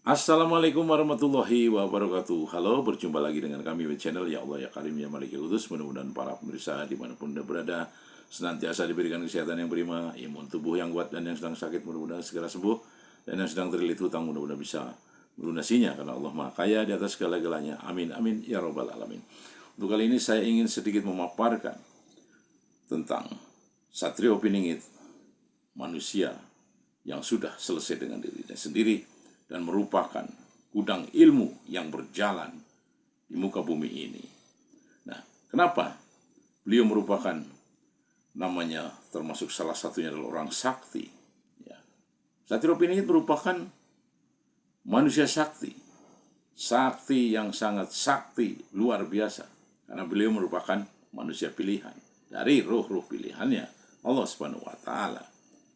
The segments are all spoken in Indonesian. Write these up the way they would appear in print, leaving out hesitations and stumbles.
Assalamualaikum warahmatullahi wabarakatuh. Halo, berjumpa lagi dengan kami di channel Ya Allah Ya Karim Ya Malik Ya Kudus. Mudah-mudahan para pemirsa dimanapun Anda berada senantiasa diberikan kesehatan yang prima, imun tubuh yang kuat, dan yang sedang sakit mudah-mudahan segera sembuh, dan yang sedang terlilit hutang mudah-mudahan bisa melunasinya karena Allah Maha Kaya di atas segala-galanya. Amin amin ya robbal alamin. Untuk kali ini saya ingin sedikit memaparkan tentang Satrio Piningit, manusia yang sudah selesai dengan dirinya sendiri dan merupakan gudang ilmu yang berjalan di muka bumi ini. Nah, kenapa beliau merupakan namanya termasuk salah satunya adalah orang sakti? Ya. Satrio Piningit merupakan manusia sakti, sakti yang sangat sakti luar biasa, karena beliau merupakan manusia pilihan dari roh-roh pilihannya Allah Subhanahu wa Ta'ala,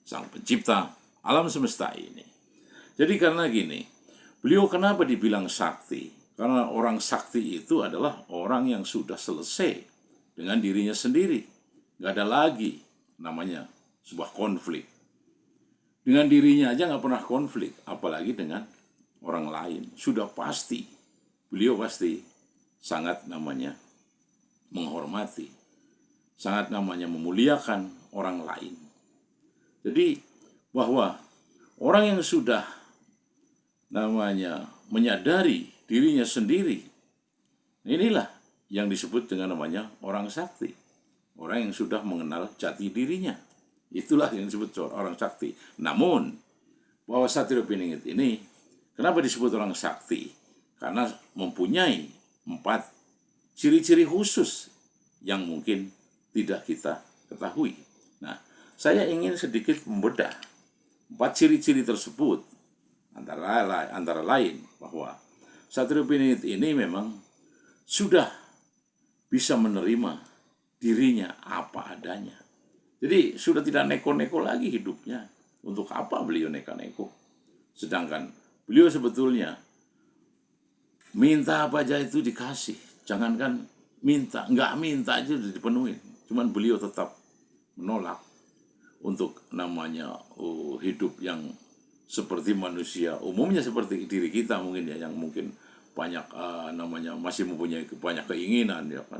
Sang Pencipta alam semesta ini. Jadi karena gini, beliau kenapa dibilang sakti? Karena orang sakti itu adalah orang yang sudah selesai dengan dirinya sendiri. Gak ada lagi namanya sebuah konflik. Dengan dirinya aja gak pernah konflik, apalagi dengan orang lain. Sudah pasti, beliau pasti sangat namanya menghormati, sangat namanya memuliakan orang lain. Jadi bahwa orang yang sudah namanya menyadari dirinya sendiri, inilah yang disebut dengan namanya orang sakti. Orang yang sudah mengenal jati dirinya, itulah yang disebut orang sakti. Namun bahwa Satrio Piningit ini kenapa disebut orang sakti? Karena mempunyai 4 ciri-ciri khusus yang mungkin tidak kita ketahui. Nah, saya ingin sedikit membedah 4 ciri-ciri tersebut. Antara lain bahwa Satrio Piningit ini memang sudah bisa menerima dirinya apa adanya. Jadi sudah tidak neko-neko lagi hidupnya. Untuk apa beliau neko-neko? Sedangkan beliau sebetulnya minta apa aja itu dikasih. Jangankan minta, nggak minta aja dipenuhi. Cuman beliau tetap menolak untuk namanya hidup yang seperti manusia umumnya, seperti diri kita mungkin ya, yang mungkin banyak namanya masih mempunyai banyak keinginan ya kan,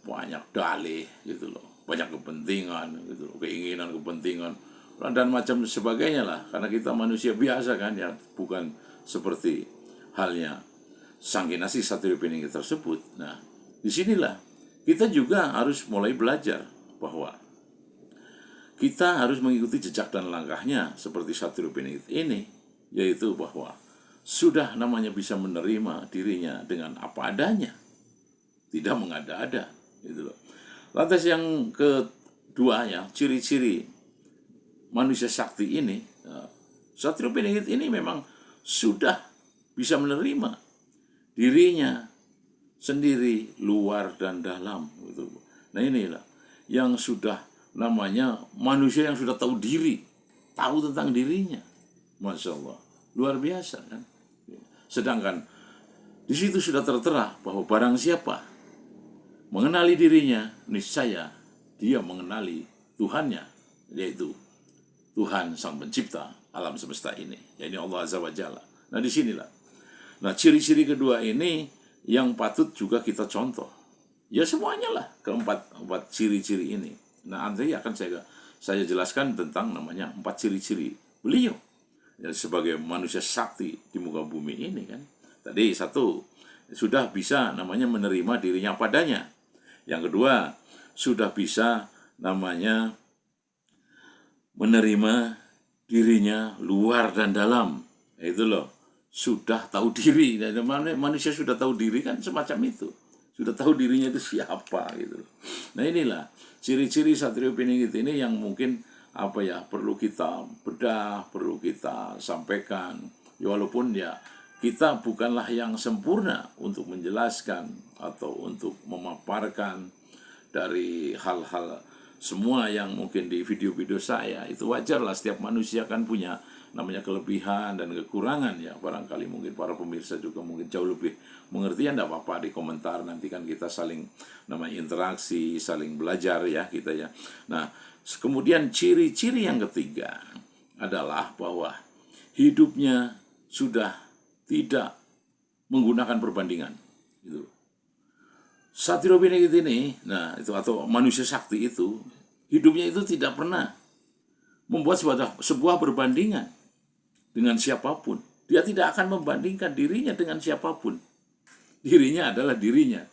banyak dalih gitu loh, banyak kepentingan gitu loh, keinginan, kepentingan dan macam sebagainya lah, karena kita manusia biasa kan ya, bukan seperti halnya Sang Kinasih Satrio Piningit tersebut. Nah, disinilah kita juga harus mulai belajar bahwa kita harus mengikuti jejak dan langkahnya seperti Satrio Piningit ini, yaitu bahwa sudah namanya bisa menerima dirinya dengan apa adanya, tidak mengada-ada gitu loh. Lantas yang kedua ya, ciri-ciri manusia sakti ini, Satrio Piningit ini memang sudah bisa menerima dirinya sendiri luar dan dalam gitu. Nah, inilah yang sudah namanya manusia yang sudah tahu diri, tahu tentang dirinya. Masya Allah, luar biasa kan. Sedangkan di situ sudah tertera bahwa barang siapa mengenali dirinya, niscaya dia mengenali Tuhannya, yaitu Tuhan Sang Pencipta alam semesta ini, yaitu Allah Azza wa Jalla. Nah, disinilah. Nah, ciri-ciri kedua ini yang patut juga kita contoh. Ya semuanya lah, keempat ciri-ciri ini. Nah, nanti akan saya jelaskan tentang namanya 4 ciri-ciri beliau ya, sebagai manusia sakti di muka bumi ini kan. Tadi satu, sudah bisa namanya menerima dirinya padanya. Yang kedua, sudah bisa namanya menerima dirinya luar dan dalam. Itu loh, sudah tahu diri. Manusia sudah tahu diri kan semacam itu. Sudah tahu dirinya itu siapa gitu. Nah, inilah ciri-ciri Satrio Piningit ini yang mungkin perlu kita bedah, perlu kita sampaikan. Ya, walaupun ya kita bukanlah yang sempurna untuk menjelaskan atau untuk memaparkan dari hal-hal semua yang mungkin di video-video saya. Itu wajar lah, setiap manusia kan punya namanya kelebihan dan kekurangan ya. Barangkali mungkin para pemirsa juga mungkin jauh lebih mengerti, ya enggak apa-apa di komentar, nanti kan kita saling namanya interaksi, saling belajar ya kita ya. Nah, kemudian ciri-ciri yang ketiga adalah bahwa hidupnya sudah tidak menggunakan perbandingan. Gitu. Satrio Piningit ini, nah itu atau manusia sakti itu, hidupnya itu tidak pernah membuat sebuah perbandingan dengan siapapun. Dia tidak akan membandingkan dirinya dengan siapapun. Dirinya adalah dirinya.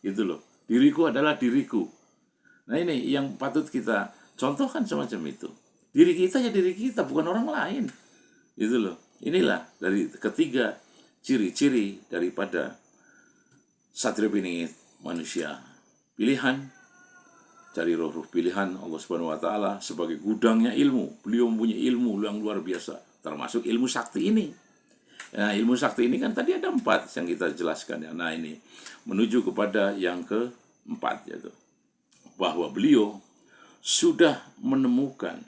Gitu loh. Diriku adalah diriku. Nah ini yang patut kita contohkan semacam itu. Diri kita ya diri kita, bukan orang lain. Gitu loh. Inilah dari ketiga ciri-ciri daripada Satrio Piningit, manusia pilihan, cari roh-roh pilihan Allah Subhanahu wa taala sebagai gudangnya ilmu. Beliau mempunyai ilmu yang luar biasa, termasuk ilmu sakti ini. Nah, ilmu sakti ini kan tadi ada 4 yang kita jelaskan ya. Nah, ini menuju kepada yang keempat, yaitu bahwa beliau sudah menemukan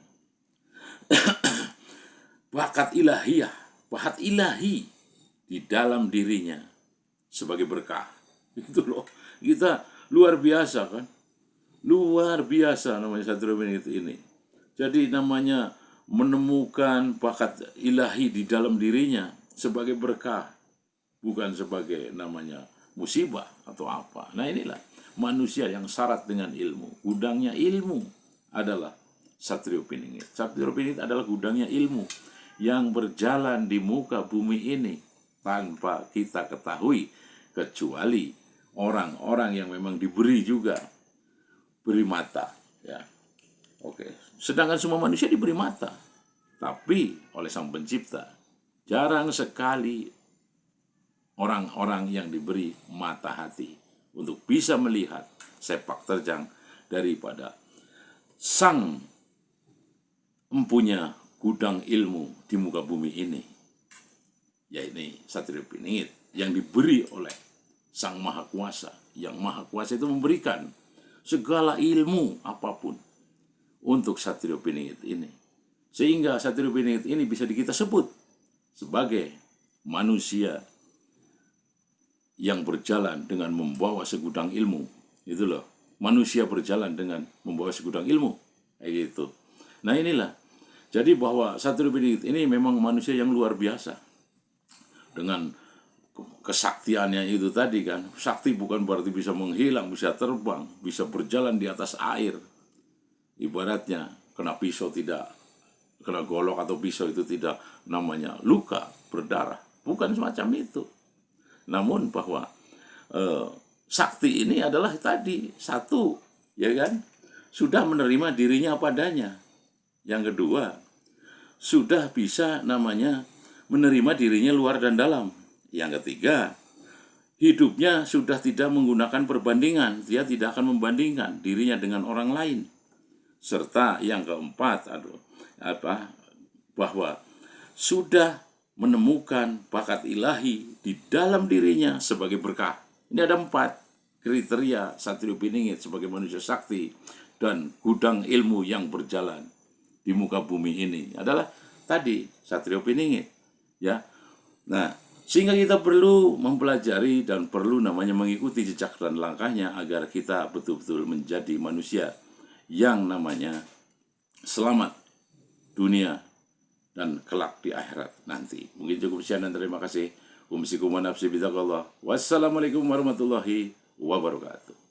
bakat ilahiyah, bakat ilahi di dalam dirinya sebagai berkah. Itu loh, kita luar biasa kan, luar biasa namanya Satrio Piningit ini. Jadi namanya menemukan bakat ilahi di dalam dirinya sebagai berkah, bukan sebagai namanya musibah atau apa. Nah inilah manusia yang syarat dengan ilmu. Gudangnya ilmu adalah Satrio Piningit. Satrio Piningit adalah gudangnya ilmu yang berjalan di muka bumi ini tanpa kita ketahui, kecuali orang-orang yang memang diberi juga beri mata, ya. Oke. Sedangkan semua manusia diberi mata, tapi oleh Sang Pencipta jarang sekali orang-orang yang diberi mata hati untuk bisa melihat sepak terjang daripada Sang empunya gudang ilmu di muka bumi ini, yaitu Satrio Piningit yang diberi oleh Sang Maha Kuasa. Yang Maha Kuasa itu memberikan segala ilmu apapun untuk Satrio Piningit ini. Sehingga Satrio Piningit ini bisa kita sebut sebagai manusia yang berjalan dengan membawa segudang ilmu. Itu loh, manusia berjalan dengan membawa segudang ilmu. Kayak gitu. Nah inilah. Jadi bahwa Satrio Piningit ini memang manusia yang luar biasa. Dengan kesaktiannya itu tadi kan, sakti bukan berarti bisa menghilang, bisa terbang, bisa berjalan di atas air. Ibaratnya kena pisau tidak, kena golok atau pisau itu tidak namanya luka, berdarah. Bukan semacam itu. Namun bahwa sakti ini adalah tadi satu, ya kan, sudah menerima dirinya apa adanya. Yang kedua, sudah bisa namanya menerima dirinya luar dan dalam. Yang ketiga, hidupnya sudah tidak menggunakan perbandingan. Dia tidak akan membandingkan dirinya dengan orang lain. Serta yang keempat, bahwa sudah menemukan bakat ilahi di dalam dirinya sebagai berkah. Ini ada 4 kriteria Satrio Piningit sebagai manusia sakti dan gudang ilmu yang berjalan di muka bumi ini adalah tadi Satrio Piningit, ya. Nah, sehingga kita perlu mempelajari dan perlu namanya mengikuti jejak dan langkahnya agar kita betul-betul menjadi manusia yang namanya selamat dunia dan kelak di akhirat nanti. Mungkin cukup sekian dan terima kasih. Wassalamualaikum warahmatullahi wabarakatuh.